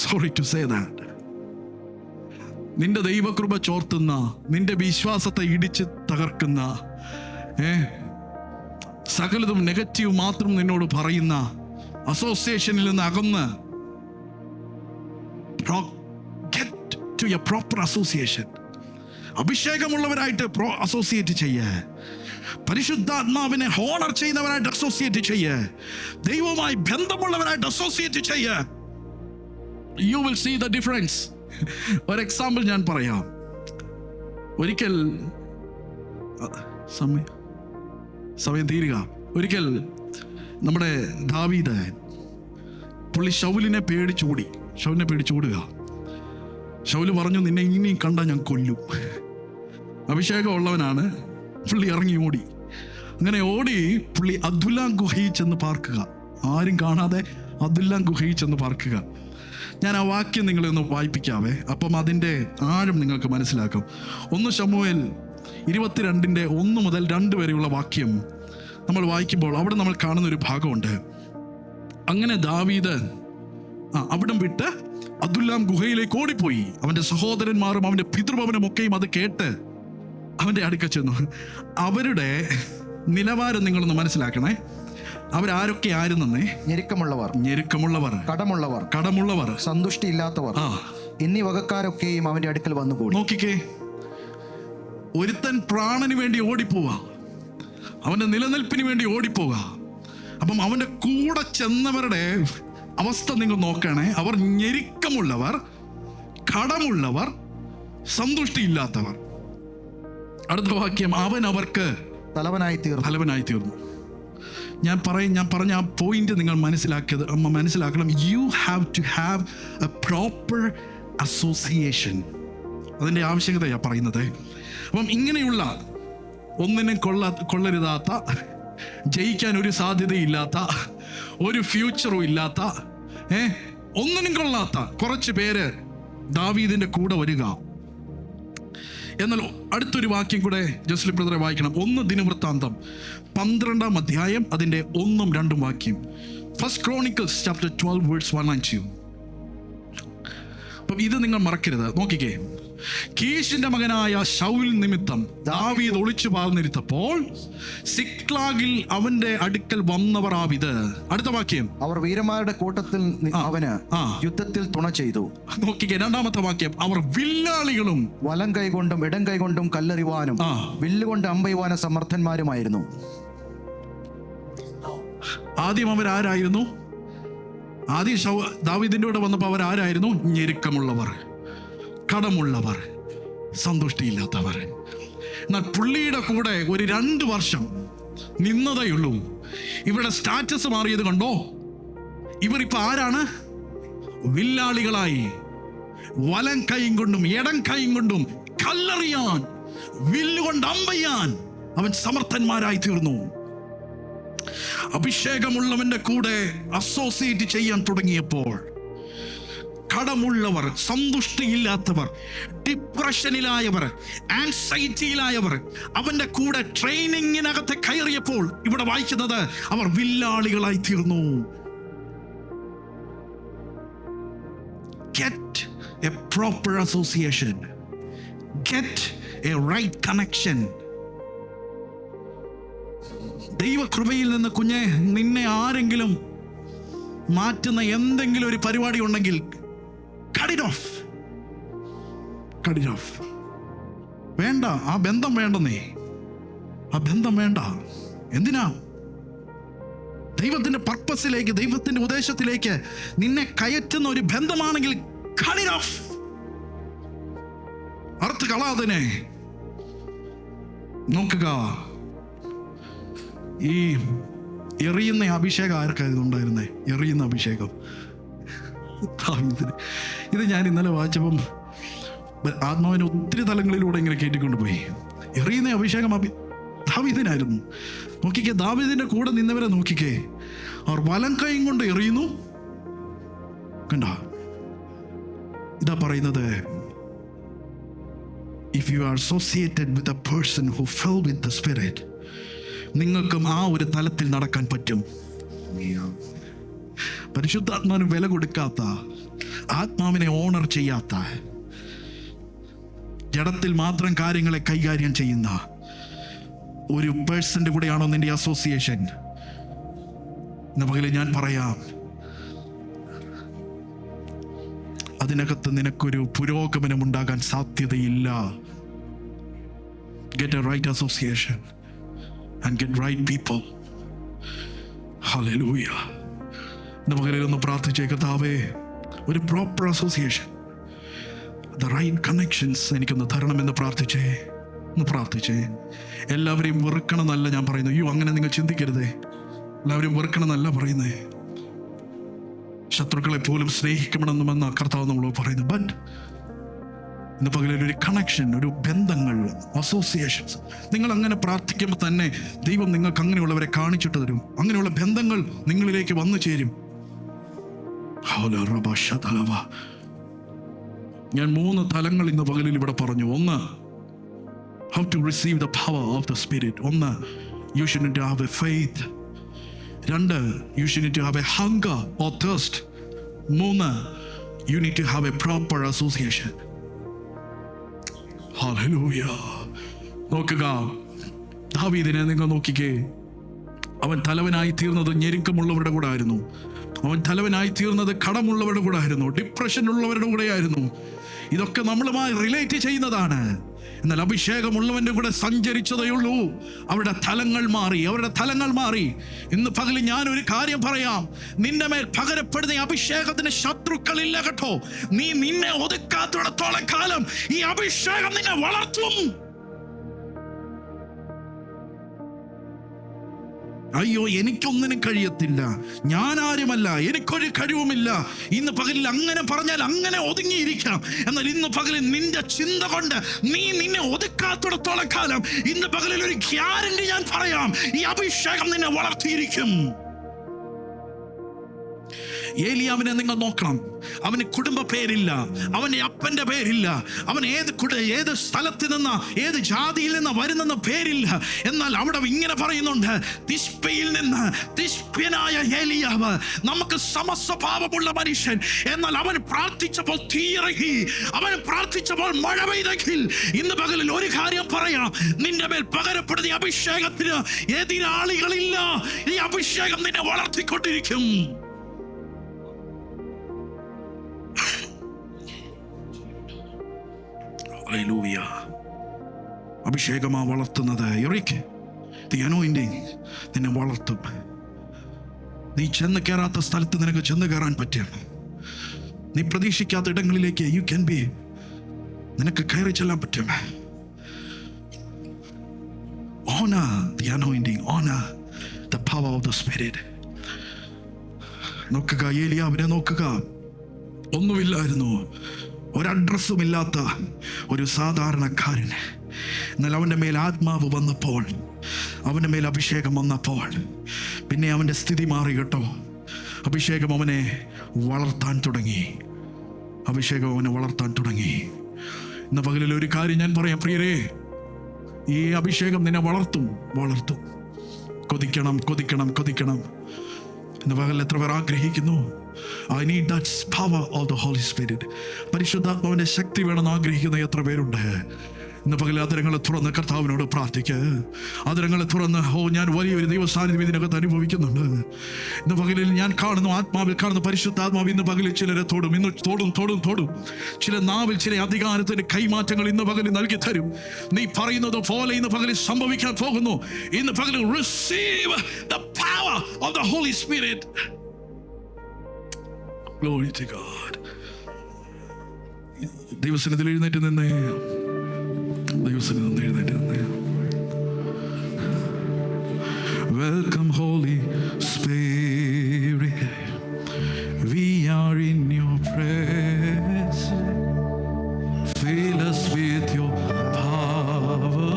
Sorry to say that. നിന്റെ ദൈവകൃപ ചോർത്തുന്ന, നിന്റെ വിശ്വാസത്തെ ഇടിച്ച് തകർക്കുന്ന, സകലതും നെഗറ്റീവ് മാത്രം നിന്നോട് പറയുന്ന അസോസിയേഷനിൽ നിന്ന് അകന്ന് get to a proper association. അഭിഷേകമുള്ളവരായിട്ട് അസോസിയേറ്റ് ചെയ്യേ, പരിശുദ്ധാത്മാവിനെ ഹോണർ ചെയ്യുന്നവരായിട്ട് അസോസിയേറ്റ് ചെയ്യേ, ദൈവവുമായി ബന്ധമുള്ളവരായിട്ട് അസോസിയേറ്റ് ചെയ്യേ. You will see the difference. ഒരു എക്സാമ്പിൾ ഞാൻ പറയാം. ഒരിക്കൽ സമയം തീരുക. ഒരിക്കൽ നമ്മുടെ ദാവീദ്, പുള്ളി ശൗലിനെ പേടിച്ചോടുക. ശൗല് പറഞ്ഞു, നിന്നെ ഇനി കണ്ടാൽ ഞാൻ കൊല്ലും. അഭിഷേകം ഉള്ളവനാണ്. പുള്ളി ഇറങ്ങി ഓടി. അങ്ങനെ ഓടി പുള്ളി അദുല്ലാം ഗുഹയിൽ ചെന്ന് പാർക്കുക. ആരും കാണാതെ അദുല്ലാം ഗുഹയിൽ ചെന്ന് പാർക്കുക. ഞാൻ ആ വാക്യം നിങ്ങളെ ഒന്ന് വായിപ്പിക്കാവേ, അപ്പം അതിൻ്റെ ആഴം നിങ്ങൾക്ക് മനസ്സിലാക്കും. 1 ശമൂവേൽ 22 1 മുതൽ 2 വരെയുള്ള വാക്യം നമ്മൾ വായിക്കുമ്പോൾ അവിടെ നമ്മൾ കാണുന്ന ഒരു ഭാഗമുണ്ട്. അങ്ങനെ ദാവീദ് അവിടം വിട്ട് അദുല്ലാം ഗുഹയിലേക്ക് ഓടിപ്പോയി. അവൻ്റെ സഹോദരന്മാരും അവൻ്റെ പിതൃഭവനും ഒക്കെയും അത് കേട്ട് അവൻ്റെ അടുക്ക ചെന്നു. അവരുടെ നിലവാരം നിങ്ങളൊന്ന് മനസ്സിലാക്കണേ. അവരാരൊക്കെ ആയിരുന്നേ? ഞെരുക്കമുള്ളവർ, കടമുള്ളവർ, സന്തുഷ്ടി ഇല്ലാത്തവർ എന്നീ വകക്കാരൊക്കെയും അവന്റെ അടുക്കൽ വന്നുകൂടി. നോക്കിക്കേ, ഒരുത്തൻ പ്രാണന് വേണ്ടി ഓടിപ്പോവാ, അവന്റെ നിലനിൽപ്പിന് വേണ്ടി ഓടിപ്പോവുക. അപ്പം അവന്റെ കൂടെ ചെന്നവരുടെ അവസ്ഥ നിങ്ങൾ നോക്കണേ. അവർ ഞെരുക്കമുള്ളവർ, കടമുള്ളവർ, സന്തുഷ്ടിയില്ലാത്തവർ. അടുത്ത വാക്യം, അവൻ അവർക്ക് തലവനായി തീർന്നു. ഞാൻ പറഞ്ഞ ആ പോയിന്റ് നിങ്ങൾ മനസ്സിലാക്കണം. You have to have a proper association. അതിൻ്റെ ആവശ്യകതയാണ് പറയുന്നത്. അപ്പം ഇങ്ങനെയുള്ള ഒന്നിനും കൊള്ളരുതാത്ത, ജയിക്കാൻ ഒരു സാധ്യതയില്ലാത്ത, ഒരു ഫ്യൂച്ചറും ഇല്ലാത്ത, ഒന്നിനും കൊള്ളാത്ത കുറച്ച് പേര് ദാവീദിന്റെ കൂടെ വരിക. എന്നാൽ അടുത്തൊരു വാക്യം കൂടെ ജസ്ലി ബ്രദറെ വായിക്കണം. 1 ദിനവൃത്താന്തം 12-ാം അധ്യായം അതിൻ്റെ 1-2 വാക്യം. 1 Chronicles chapter 12 verse 1 and 2. അപ്പം ഇത് നിങ്ങൾ മറക്കരുത്. നോക്കിക്കേ, കീശിന്റെ മകനായ ശൗൽ നിമിത്തം ദാവീദ് ഒളിച്ചു പാർന്നിരുത്തപ്പോൾ സിക്ലാഗിൽ അവന്റെ അടുക്കൽ വന്നവർ ആവിത്. അടുത്ത വാക്യം, അവർ വീരന്മാരുടെ കൂട്ടത്തിൽ അവന് യുദ്ധത്തിൽ തുണ ചെയ്തു. നോക്കിക്കേ, 2-ാമത്തെ വാക്യം, അവർ വില്ലാളികളും വലം കൈകൊണ്ടും ഇടം കൈകൊണ്ടും കല്ലെറിവാനും വില്ലുകൊണ്ട് അമ്പെയ്യുവാനും സമർത്ഥന്മാരുമായിരുന്നു. ആദ്യം അവരാരായിരുന്നു? ആദ്യം ദാവീദിന്റെ കൂടെ വന്നപ്പോൾ അവരാരായിരുന്നു? ഞെരുക്കമുള്ളവർ, കടമുള്ളവർ, സന്തുഷ്ടിയില്ലാത്തവർ. എന്നാൽ പുള്ളിയുടെ കൂടെ ഒരു 2 വർഷം നിന്നതേയുള്ളൂ. ഇവരുടെ സ്റ്റാറ്റസ് മാറിയത് കണ്ടോ? ഇവരിപ്പോ ആരാണ്? വില്ലാളികളായി, വലം കൈയും കൊണ്ടും ഇടം കൈയും കൊണ്ടും കല്ലെറിയാൻ, വില്ലുകൊണ്ട് അമ്പെയ്യാൻ അവൻ സമർത്ഥന്മാരായി തീർന്നു. അഭിഷേകമുള്ളവന്റെ കൂടെ അസോസിയേറ്റ് ചെയ്യാൻ തുടങ്ങിയപ്പോൾ കടമുള്ളവർ, സന്തുഷ്ടിയില്ലാത്തവർ, ഡിപ്രഷനിലായവർ, ആൻസൈറ്റിയിലായവർ അവന്റെ കൂടെ ട്രെയിനിങ്ങിനകത്ത് കയറിയപ്പോൾ ഇവിടെ വായിക്കുന്നത് അവർ വില്ലാളികളായി തീർന്നു. Get a proper association. Get a right connection. ദൈവകൃപയിൽ നിന്ന് കുഞ്ഞെ, നിന്നെ ആരെങ്കിലും മാറ്റുന്ന എന്തെങ്കിലും ഒരു പരിപാടി ഉണ്ടെങ്കിൽ cut it off. വേണ്ട, ആ ബന്ധം വേണ്ടെന്നേ, ആ ബന്ധം വേണ്ട. എന്തിനാ? ദൈവത്തിന്റെ പർപ്പസിലേക്ക്, ദൈവത്തിന്റെ ഉദ്ദേശത്തിലേക്ക് നിന്നെ കയറ്റുന്ന ഒരു ബന്ധമാണെങ്കിൽ cut it off. അറുത്ത് കളാതിനെ. നോക്കുക, ഈ എറിയുന്ന അഭിഷേകം ആർക്കായിരുന്നു ഉണ്ടായിരുന്നേ? എറിയുന്ന അഭിഷേകം ഇത് ഞാൻ ഇന്നലെ വായിച്ചപ്പം ആത്മാവിനെ ഒത്തിരി തലങ്ങളിലൂടെ ഇങ്ങനെ കയറ്റിക്കൊണ്ടുപോയി. എറിയുന്ന അഭിഷേകം ദാവീദിനായിരുന്നു. നോക്കിക്കേ, ദാവീദിന്റെ കൂടെ നിന്നവരെ നോക്കിക്കേ, അവർ വലം കൈയും കൊണ്ട് എറിയുന്നു. കണ്ട, ഇതാ പറയുന്നത്, if you are associated with a person who filled with the Spirit, നിങ്ങൾക്കും ആ ഒരു തലത്തിൽ നടക്കാൻ പറ്റും. പരിശുദ്ധാത്മാവിന് വില കൊടുക്കാത്ത, ആത്മാവിനെ ഓണർ ചെയ്യാത്ത, ജഡത്തിൽ മാത്രം കാര്യങ്ങളെ കൈകാര്യം ചെയ്യുന്ന ഒരു പേഴ്സന്റെ കൂടെയാണോ നിന്റെ അസോസിയേഷൻ? ഇന്ന് പകല് ഞാൻ പറയാം, അതിനകത്ത് നിനക്കൊരു പുരോഗമനം ഉണ്ടാകാൻ സാധ്യതയില്ല. Get a right association and get right people. Hallelujah. ഇന്ന് പകലൊന്ന് പ്രാർത്ഥിച്ചേ, കർത്താവേ, ഒരു proper association, the right connections എനിക്കൊന്ന് തരണമെന്ന് പ്രാർത്ഥിച്ചേ. എല്ലാവരെയും വെറുക്കണമെന്നല്ല ഞാൻ പറയുന്നത്. അങ്ങനെ നിങ്ങൾ ചിന്തിക്കരുതേ. എല്ലാവരെയും വെറുക്കണമെന്നല്ല പറയുന്നേ. ശത്രുക്കളെ പോലും സ്നേഹിക്കണമെന്നുമെന്ന കർത്താവ് നമ്മളോട് പറയുന്നത്. ബട്ട് ഇന്ന് പകലൊരു കണക്ഷൻ, ഒരു ബന്ധങ്ങൾ, അസോസിയേഷൻസ്, നിങ്ങൾ അങ്ങനെ പ്രാർത്ഥിക്കുമ്പോൾ തന്നെ ദൈവം നിങ്ങൾക്ക് അങ്ങനെയുള്ളവരെ കാണിച്ചിട്ട് തരും. അങ്ങനെയുള്ള ബന്ധങ്ങൾ നിങ്ങളിലേക്ക് വന്നു ചേരും. ഞാൻ 3 തലങ്ങൾ ഇന്ന് പകലിൽ ഇവിടെ പറഞ്ഞു. 1, how to receive the power of the Spirit. 1, you should need to have a faith. 2, you should need to have a hunger or thirst. 3, you need to have a proper association. Hallelujah. നോക്കുക, ദാവീദിനെ നിങ്ങൾ നോക്കിക്കേ. അവൻ തലവനായി തീർന്നത് ഞെരുക്കമുള്ളവരുടെ കൂടെ ആയിരുന്നു. അവൻ തലവനായി തീർന്നത് കടമുള്ളവരുടെ കൂടെ ആയിരുന്നു, ഡിപ്രഷൻ ഉള്ളവരുടെ കൂടെ ആയിരുന്നു. ഇതൊക്കെ നമ്മളുമായി റിലേറ്റ് ചെയ്യുന്നതാണ്. എന്നാൽ അഭിഷേകമുള്ളവന്റെ കൂടെ സഞ്ചരിച്ചതേയുള്ളൂ അവരുടെ തലങ്ങൾ മാറി. ഇന്ന് പകല് ഞാൻ ഒരു കാര്യം പറയാം, നിന്റെ മേൽ പകരപ്പെടുന്ന അഭിഷേകത്തിന് ശത്രുക്കളില്ല കേട്ടോ. നീ നിന്നെ ഒതുക്കാത്തിടത്തോളം കാലം ഈ അഭിഷേകം നിന്നെ വളർത്തും. അയ്യോ, എനിക്കൊന്നിനും കഴിയത്തില്ല, ഞാൻ ആരുമല്ല, എനിക്കൊരു കഴിവുമില്ല. ഇന്ന് പകലിൽ അങ്ങനെ പറഞ്ഞാൽ അങ്ങനെ ഒതുങ്ങിയിരിക്കാം. എന്നാൽ ഇന്ന് പകലിൽ നിന്റെ ചിന്ത കൊണ്ട് നീ നിന്നെ ഒതുക്കാത്തിടത്തോളം കാലം ഇന്ന് പകലിൽ ഒരു ഗ്യാരണ്ടി ഞാൻ പറയാം, ഈ അഭിഷേകം നിന്നെ വളർത്തിയിരിക്കും. ഏലിയാവിനെ നിങ്ങൾ നോക്കണം. അവന് കുടുംബ പേരില്ല, അവന്റെ അപ്പന്റെ പേരില്ല, അവൻ ഏത് സ്ഥലത്ത് നിന്ന് ഏത് ജാതിയിൽ നിന്ന് വരുന്നെന്ന് പേരില്ല. എന്നാൽ അവിടെ ഇങ്ങനെ പറയുന്നുണ്ട്, തിശ്ബയിൽ നിന്ന് തിശ്ബ്യനായ ഏലിയാവ്, നമുക്ക് സമസ്വഭാവമുള്ള മനുഷ്യൻ. എന്നാൽ അവൻ പ്രാർത്ഥിച്ചപ്പോൾ തീയിറങ്ങി, അവൻ പ്രാർത്ഥിച്ചപ്പോൾ മഴ പെയ്തെങ്കിൽ ഇന്ന് പകലിൽ ഒരു കാര്യം പറയാം, നിന്റെ മേൽ പകരപ്പെടുന്ന അഭിഷേകത്തിന് എതിരാളികളില്ല. ഈ അഭിഷേകം നിന്നെ വളർത്തിക്കൊണ്ടിരിക്കും. അഭിഷേകമാ വളർത്തുന്നത്. നിന്നെ വളർത്തും. നീ ചെന്ന് കയറാത്ത സ്ഥലത്ത് നിനക്ക് ചെന്ന് കയറാൻ പറ്റും. നീ പ്രതീക്ഷിക്കാത്ത ഇടങ്ങളിലേക്ക് നിനക്ക് കയറി ചെല്ലാൻ പറ്റും. Honor the anointing, honor the power of the Spirit. നോക്കുക, ഏലിയാവിനെ നോക്കുക. ഒന്നുമില്ലായിരുന്നു, ഒരഡ്രസ്സും ഇല്ലാത്ത ഒരു സാധാരണക്കാരൻ. എന്നാൽ അവൻ്റെ മേൽ ആത്മാവ് വന്നപ്പോൾ, അവൻ്റെ മേൽ അഭിഷേകം വന്നപ്പോൾ പിന്നെ അവൻ്റെ സ്ഥിതി മാറി കേട്ടോ. അഭിഷേകം അവനെ വളർത്താൻ തുടങ്ങി. ഇന്ന് പകലിൽ ഒരു കാര്യം ഞാൻ പറയാം പ്രിയരേ, ഈ അഭിഷേകം നിന്നെ വളർത്തും. കൊതിക്കണം. ഇന്ന് പകലിൽ എത്ര പേർ ആഗ്രഹിക്കുന്നു, I need that power of the Holy Spirit. പരിശുദ്ധാത്മാവിന്റെ ശക്തി വേണമെന്ന് ആഗ്രഹിക്കുന്ന എത്ര പേരുണ്ട്? ഇന്ന് പകൽ അതിരങ്ങളെ തുറന്ന് കർത്താവിനോട് പ്രാർത്ഥിക്കുക. അതിരങ്ങളെ തുറന്ന്, ഞാൻ വലിയൊരു ദൈവസാന്നിധ്യം ഇതിനകത്ത് അനുഭവിക്കുന്നുണ്ട്. ഇന്ന് പകലിൽ ഞാൻ കാണുന്നു, ആത്മാവിൽ കാണുന്ന പരിശുദ്ധാത്മാവ് ഇന്ന് പകലിൽ ചിലരെ തോടും. ചില നാവിൽ ചില അധികാരത്തിന്റെ കൈമാറ്റങ്ങൾ ഇന്ന് പകലിൽ നൽകി തരും. നീ പറയുന്നത് പോലെ ഇന്ന് പകലിൽ സംഭവിക്കാൻ പോകുന്നു. ഇന്ന് പകലിൽ receive the power of the Holy Spirit. Glory to God. ദൈവസന്നിധിയിൽ എഴുന്നേറ്റ് നിന്നേ. Welcome Holy Spirit, we are in your presence. Fill us with your power.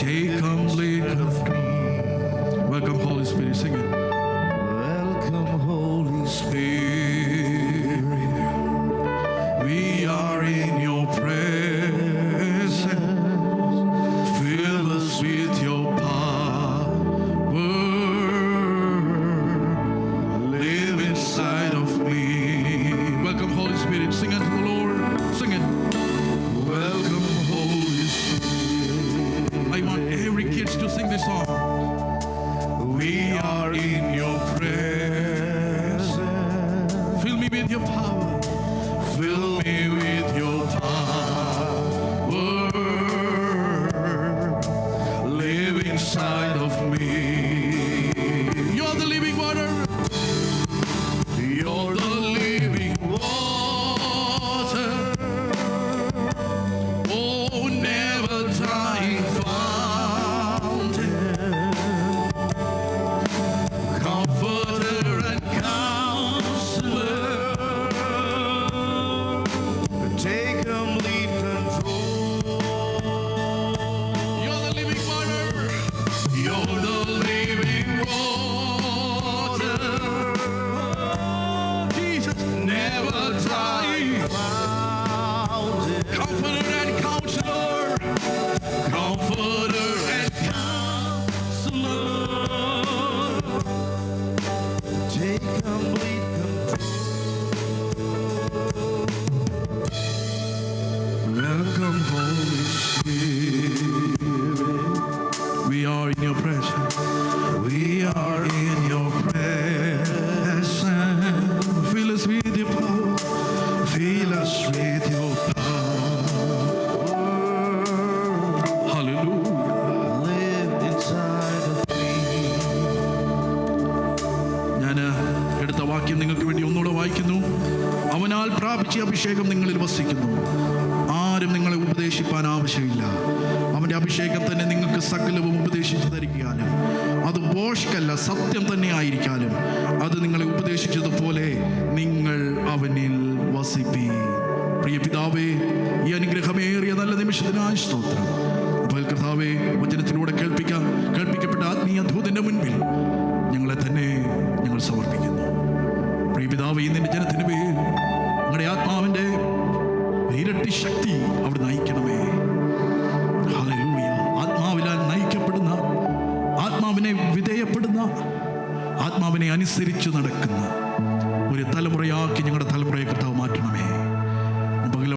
Take complete control. Welcome Holy Spirit, sing it. Welcome Holy Spirit, we are in your presence. Fill us with your power. Live inside of me. Welcome Holy Spirit, sing unto the Lord. Sing it. Welcome Holy Spirit. I want every kids to sing this song. We are in your presence. Fill me with your power. Fill me with your power. Live inside of me. You're the living water. You're the living water. Oh, never dying fountain. സാക്ഷ്യാഭിഷേകം നിങ്ങളിൽ വസിക്കുന്നു. ആരും നിങ്ങളെ ഉപദേശിപ്പാൻ ആവശ്യമില്ല. അവൻ്റെ അഭിഷേകം തന്നെ നിങ്ങൾക്ക് സകലവും ഉപദേശിച്ചു തരികയാലും, അത് ബോഷ്കല്ല, സത്യം തന്നെ ആയിരിക്കാലും, അത് നിങ്ങളെ ഉപദേശിച്ചതുപോലെ നിങ്ങൾ അവനിൽ വസിപ്പി. പ്രിയ പിതാവേ, ഈ അനുഗ്രഹമേറിയ നല്ല നിമിഷത്തിനായി സ്തോത്രം. അപ്പോൾ കർത്താവേ, വചനത്തിലൂടെ കേൾപ്പിക്കപ്പെട്ട ആത്മീയ ദൂതന്റെ മുൻപിൽ ഞങ്ങളെ തന്നെ ഞങ്ങൾ സമർപ്പിക്കുന്നു. പ്രിയ പിതാവേ, നിന്റെ ജനത്തിന് മേൽ ഞങ്ങളുടെ ആത്മാവിൻ്റെ ഇരട്ടി ശക്തി അവിടെ നയിക്കണമേ. ഹല്ലേലൂയ. ആത്മാവിനാൽ നയിക്കപ്പെടുന്ന, ആത്മാവിനെ വിധേയപ്പെടുന്ന, ആത്മാവിനെ അനുസരിച്ച് നടക്കുന്ന ഒരു തലമുറയാക്കി ഞങ്ങളുടെ തലമുറയെ കർത്താവ്